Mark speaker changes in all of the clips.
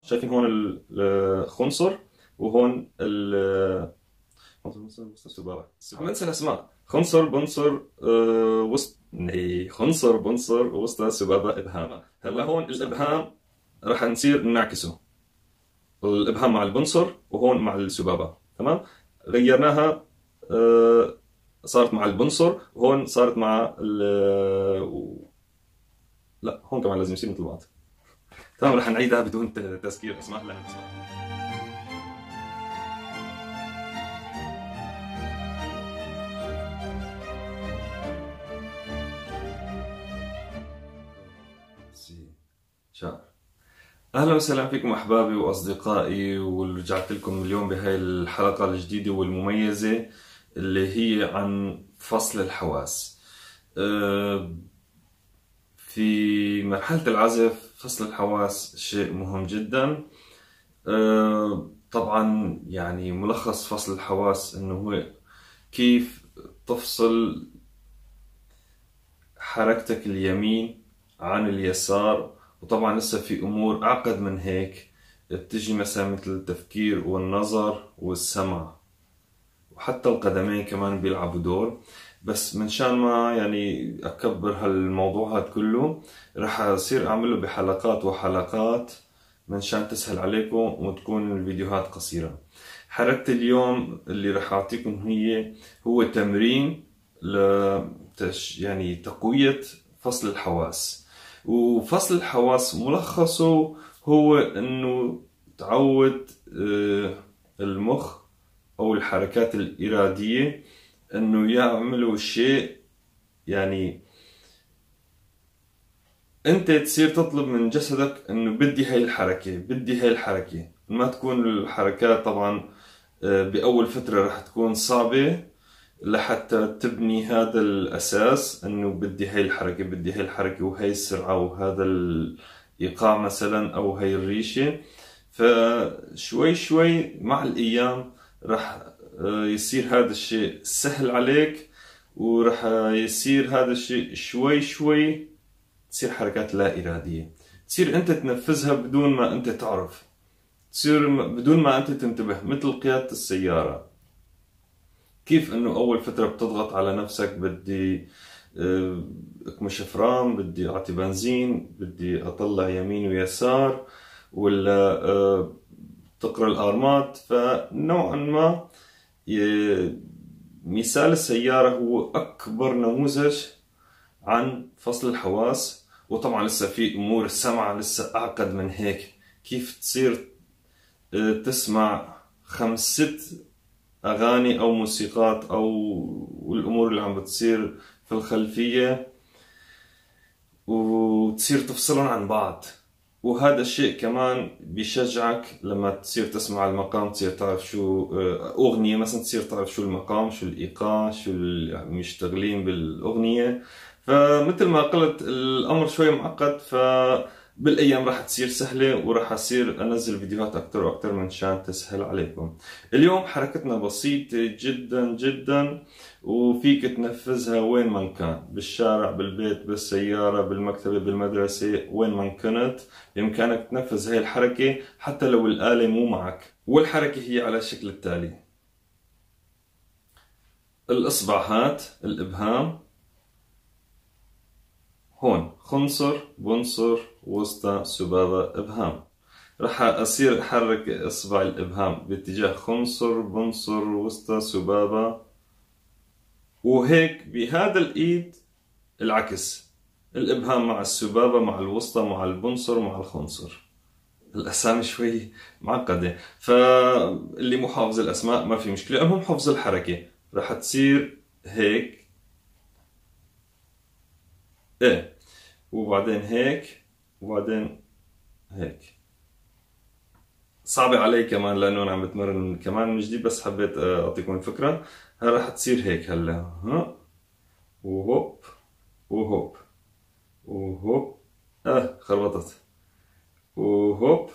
Speaker 1: شايفين هون الخنصر، وهون وسط السبابة. عم انسى الاسماء. خنصر بنصر وسط خنصر بنصر وسط سبابة ابهام. هلا هون الابهام راح نصير نعكسه، الابهام مع البنصر وهون مع السبابة. تمام، غيرناها صارت مع البنصر، وهون صارت مع لا هون كمان لازم يصير مثل بعض. تمام، رح نعيدها بدون تذكير اسماء. هلا نسمع. شاء. اهلا وسهلا فيكم احبابي واصدقائي، ورجعت لكم اليوم بهاي الحلقه الجديده والمميزه اللي هي عن فصل الحواس. في مرحله العزف فصل الحواس شيء مهم جدا. طبعا يعني ملخص فصل الحواس انه هو كيف تفصل حركتك اليمين عن اليسار. وطبعا لسه في امور اعقد من هيك بتجي، مثلا مثل التفكير والنظر والسمع، وحتى القدمين كمان بيلعبوا دور. بس منشان ما يعني اكبر هالموضوع هاد كله، رح اصير اعمله بحلقات وحلقات منشان تسهل عليكم وتكون الفيديوهات قصيرة. حركة اليوم اللي رح اعطيكم هو تمرين يعني تقوية فصل الحواس. وفصل الحواس ملخصه هو انه تعود المخ او الحركات الارادية انه يعملوا شيء. يعني انت تصير تطلب من جسدك انه بدي هاي الحركة، بدي هاي الحركة. ما تكون الحركات طبعا باول فترة رح تكون صعبة لحتى تبني هذا الأساس، إنه بدي هاي الحركة، بدي هاي الحركة وهاي السرعة وهذا الإيقاع مثلا أو هاي الريشة. فشوي شوي مع الأيام رح يصير هذا الشيء سهل عليك، ورح يصير هذا الشيء شوي شوي تصير حركات لا إرادية، تصير أنت تنفذها بدون ما أنت تعرف، تصير بدون ما أنت تنتبه، مثل قيادة السيارة. كيف انه اول فترة بتضغط على نفسك، بدي اكمش فرام، بدي اعطي بنزين، بدي اطلع يمين ويسار، ولا تقرا الارمات. فنوعا ما مثال السيارة هو اكبر نموذج عن فصل الحواس. وطبعا لسه في امور السمع لسه اعقد من هيك، كيف تصير تسمع 5 6 أغاني أو موسيقات أو الأمور اللي عم بتصير في الخلفية وتصير تفصلهم عن بعض. وهذا الشيء كمان بيشجعك لما تصير تسمع المقام، تصير تعرف شو أغنية مثلا، تصير تعرف شو المقام، شو الإيقاع، شو المشتغلين بالأغنية. فمثل ما قلت الأمر شوي معقد، بالايام راح تصير سهله، وراح اصير انزل فيديوهات اكثر واكثر من شان تسهل عليكم. اليوم حركتنا بسيطه جدا جدا، وفيك تنفذها وين ما كان، بالشارع، بالبيت، بالسياره، بالمكتبه، بالمدرسه، وين ما كنت بامكانك تنفذ هاي الحركه حتى لو الاله مو معك. والحركه هي على الشكل التالي: الاصبع الابهام هون خنصر بنصر وسطى سبابة إبهام. رح أصير أحرك إصبع الإبهام باتجاه خنصر بنصر وسطى سبابة، وهيك بهذا الإيد العكس، الإبهام مع السبابة مع الوسطى مع البنصر مع الخنصر. الأسامي شوي معقدة، فاللي مو حافظ الأسماء ما في مشكلة، المهم حفظ الحركة. رح تصير هيك، إيه، وبعدين هيك، وبعدين هيك. صعبة علي كمان لأنه أنا عم بتمرن كمان من جديد، بس حبيت أعطيكم الفكرة. راح تصير هيك هلا، ها، وهوب وهوب وهوب، خربطت، وهوب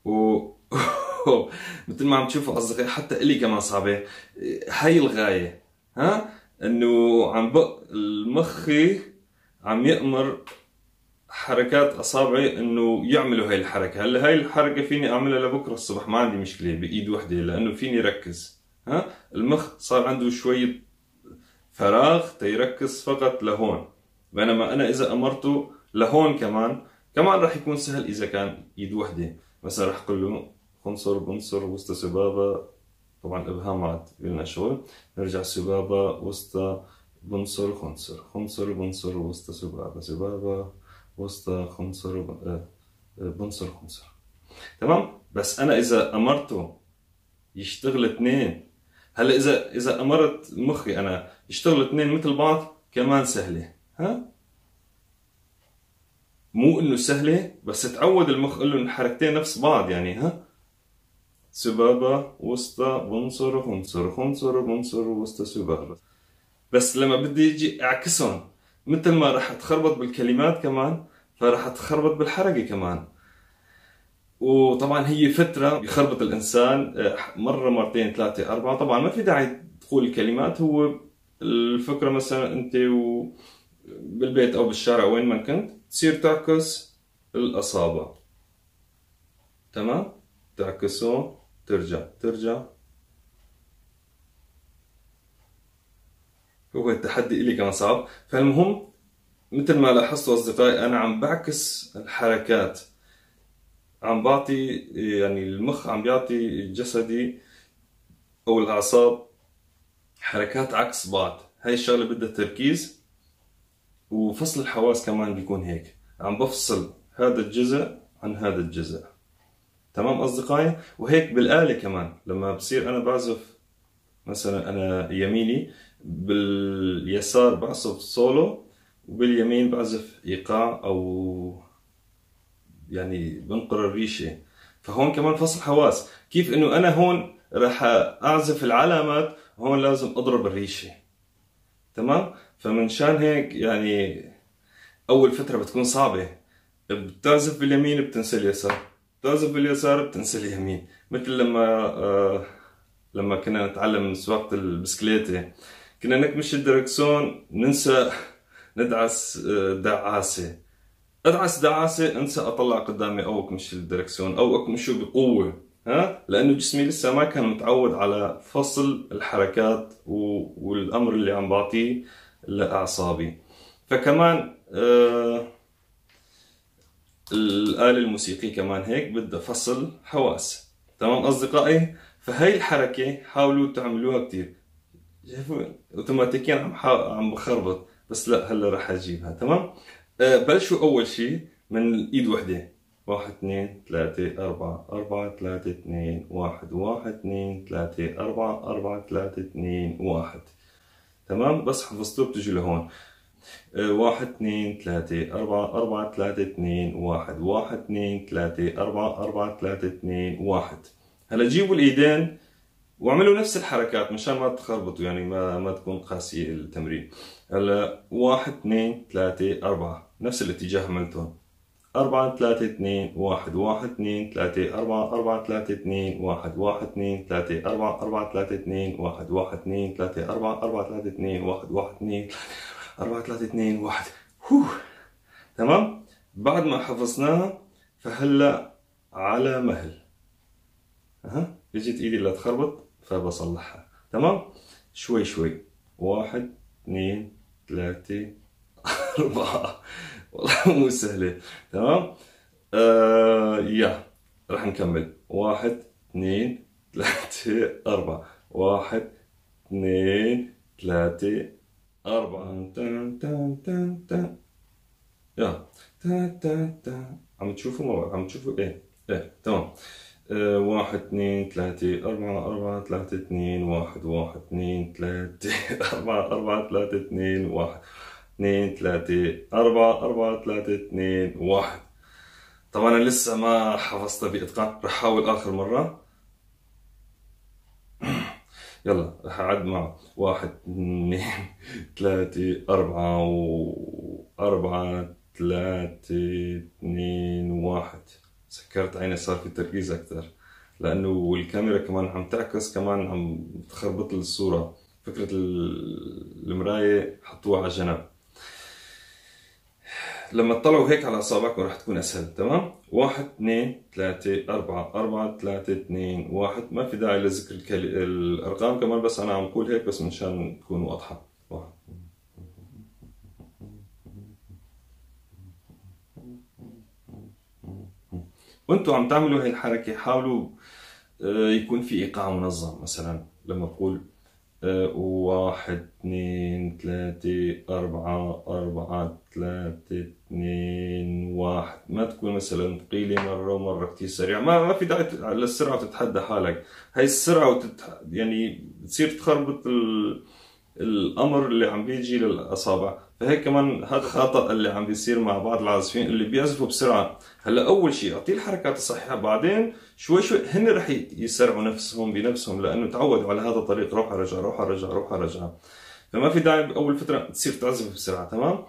Speaker 1: وهوب. مثل ما عم تشوفوا أصدقائي، حتى إلي كمان صعبة. هاي الغاية، ها، إنه عم بق المخي عم يأمر حركات اصابعي انه يعملوا هاي الحركه. هلا هاي الحركه فيني اعملها لبكره الصبح، ما عندي مشكله بايد وحده، لانه فيني ركز. المخ صار عنده شويه فراغ تيركز فقط لهون، بينما انا اذا امرته لهون كمان راح يكون سهل اذا كان ايد وحده. مثلا راح اقول له خنصر بنصر وسط سبابه، طبعا ابهامات قلنا شغل، نرجع سبابه وسط بنصر خنصر، خنصر بنصر وسط سبابه، سبابه وسط خنصر بنصر خنصر. تمام. بس انا اذا امرته يشتغل اثنين، هلا اذا امرت مخي انا يشتغلوا اثنين مثل بعض كمان سهله. مو انه سهله، بس تعود المخ قال له الحركتين نفس بعض يعني. سبابه وسطى بنصر خنصر، خنصر بنصر وسطى سبابه. بس لما بدي يجي اعكسهم، مثل ما راح اتخربط بالكلمات كمان، فراح اتخربط بالحركه كمان. وطبعا هي فتره بيخربط الانسان مره مرتين ثلاثه اربعه. طبعا ما في داعي تقول الكلمات، هو الفكره مثلا انت بالبيت او بالشارع وين ما كنت تصير تعكس الاصابع. تمام. تعكسه ترجع. هو التحدي إلي كمان صعب. فالمهم مثل ما لاحظتوا أصدقائي، أنا عم بعكس الحركات، عم بعطي يعني المخ عم بيعطي جسدي أو الأعصاب حركات عكس بعض. هاي الشغلة بدها تركيز، وفصل الحواس كمان بيكون هيك، عم بفصل هذا الجزء عن هذا الجزء. تمام أصدقائي. وهيك بالآلة كمان، لما بصير أنا بعزف مثلا أنا يميني، باليسار بعزف سولو، وباليمين بعزف إيقاع أو يعني بنقر الريشة. فهون كمان فصل حواس، كيف إنه أنا هون راح أعزف العلامات، هون لازم أضرب الريشة. تمام. فمن شان هيك يعني أول فترة بتكون صعبة، بتعزف باليمين بتنسى اليسار، بتعزف باليسار بتنسى اليمين. مثل لما كنا نتعلم سواقة البسكليتة، كنا نكمش الدركسون ننسى ندعس دعاسة، ادعس دعاسة انسى اطلع قدامي او اكمش الدركسون او اكمشه بقوة. لانه جسمي لسه ما كان متعود على فصل الحركات والامر اللي عم بعطيه لاعصابي. فكمان الآلة الموسيقية كمان هيك بدها فصل حواس. تمام أصدقائي. فهي الحركة حاولوا تعملوها كتير. شايفوا اوتوماتيكيا عم بخربط، بس لا هلا رح اجيبها. تمام. بلشوا اول شيء من ايد وحده، 1 2 3 4 4 3 2 1 1 2 3 4 4 3 2 1. تمام. بس حفظتوه بتجوا لهون. 1 2 3 4 4 3 2 1 1 2 3 4 4 3 2 1. هلا جيبوا الايدين واعملوا نفس الحركات مشان ما تخربطوا، يعني ما تكون قاسية التمرين. هلا 1 2 3 4 نفس الاتجاه عملتهم. 4 3 2 1 1 2 3 4 4 3 2 1 1 2 3 4 4 3 2 1 1 2 3 4 4 3 2 1 1 2 4 3 2 1. تمام. بعد ما حفظناها فهلا على مهل اجت ايدي اللي تخربط فبصلحها. تمام. شوي شوي. 1 2 3 4. والله مو سهلة. تمام. يا راح نكمل. 1 2 3 4 1 2 3 4 تن تن تن تن. يا تن تن تن. عم تشوفوا ما عم تشوفوا؟ ايه تمام. 1 2 3 4 4 3 2 1 1 2 3 4 4 3 2 1 2 3 4 4 3 2 1. طبعا انا لسه ما حفظتها باتقان، رح احاول اخر مره. يلا رح اعد معه. 1 2 3 4 4 3 2 1. سكرت عيني، صار في تركيز اكثر لانه الكاميرا كمان عم تعكس، كمان عم تخربط لي الصوره. فكره المرايه حطوها على جنب. لما تطلعوا هيك على اصابعكم راح تكون اسهل. تمام، 1 2 3 4 4 3 2 1. ما في داعي لذكر الارقام كمان، بس انا عم بقول هيك بس مشان تكون واضحه. 1. وانتوا عم تعملوا هاي الحركه حاولوا يكون في ايقاع منظم. مثلا لما بقول 1 2 3 4 4 3 2 1، ما تكون مثلا ثقيلة مرة ومرة كتير سريعة. ما في داعي للسرعة وتتحدى حالك. هاي السرعة يعني تصير تخربط الامر اللي عم بيجي للاصابع. فهيك كمان هذا خطأ اللي عم بيصير مع بعض العازفين اللي بيعزفوا بسرعة. هلا اول شيء اعطيه الحركات الصحيحة، بعدين شوي شوي هن رح يسرعوا نفسهم بنفسهم، لانه تعودوا على هذا الطريق، روح رجع روح رجع روح رجع. فما في داعي باول فترة تصير تعزف بسرعة. تمام،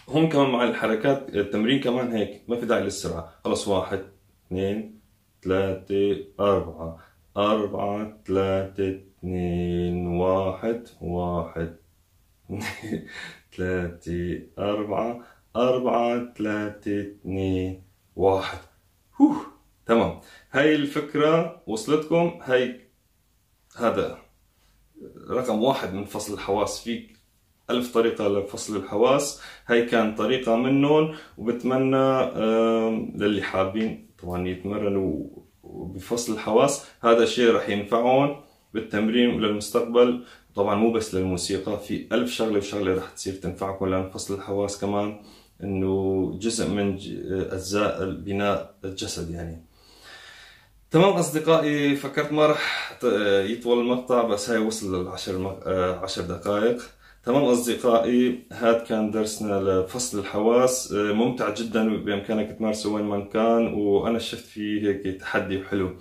Speaker 1: هون كمان مع الحركات التمرين كمان هيك ما في داعي للسرعة. خلص 1 2 3 4 4 3 2 1 1 2 3 4 4 3 2 1. تمام، هاي الفكرة وصلتكم؟ هاي هذا رقم 1 من فصل الحواس. فيك 1000 طريقة لفصل الحواس، هاي كان طريقة منهم. وبتمنى للي حابين طبعا يتمرنوا بفصل الحواس، هذا الشيء رح ينفعهم بالتمرين وللمستقبل. طبعا مو بس للموسيقى، في 1000 شغلة وشغلة رح تصير تنفعكم، لأن فصل الحواس كمان إنه جزء من أجزاء بناء الجسد يعني. تمام أصدقائي، فكرت ما رح يطول المقطع، بس هاي وصل ل10 دقائق. تمام أصدقائي، هذا كان درسنا لفصل الحواس. ممتع جدا، بإمكانك تمارسه وين ما كان، وأنا شفت فيه هيك تحدي حلو،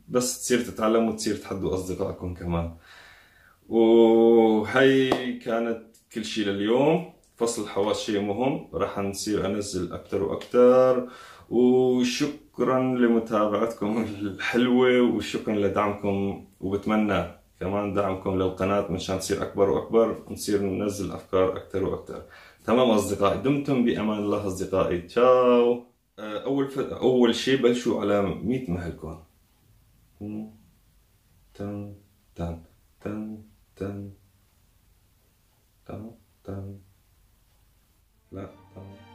Speaker 1: بس تصير تتعلموا وتصير تحدوا أصدقائكم كمان. وهي كانت كل شيء لليوم. فصل الحواس شيء مهم، راح نصير أنزل أكتر وأكتر. وشكرا لمتابعتكم الحلوة، وشكرا لدعمكم، وبتمنى كمان دعمكم للقناة مشان تصير أكبر وأكبر، ونصير ننزل أفكار أكتر وأكتر. تمام أصدقائي، دمتم بأمان الله أصدقائي. تشاو. أول شيء بلشوا على 100 مهلكم. تن تن تن تن تن تن. لا تن.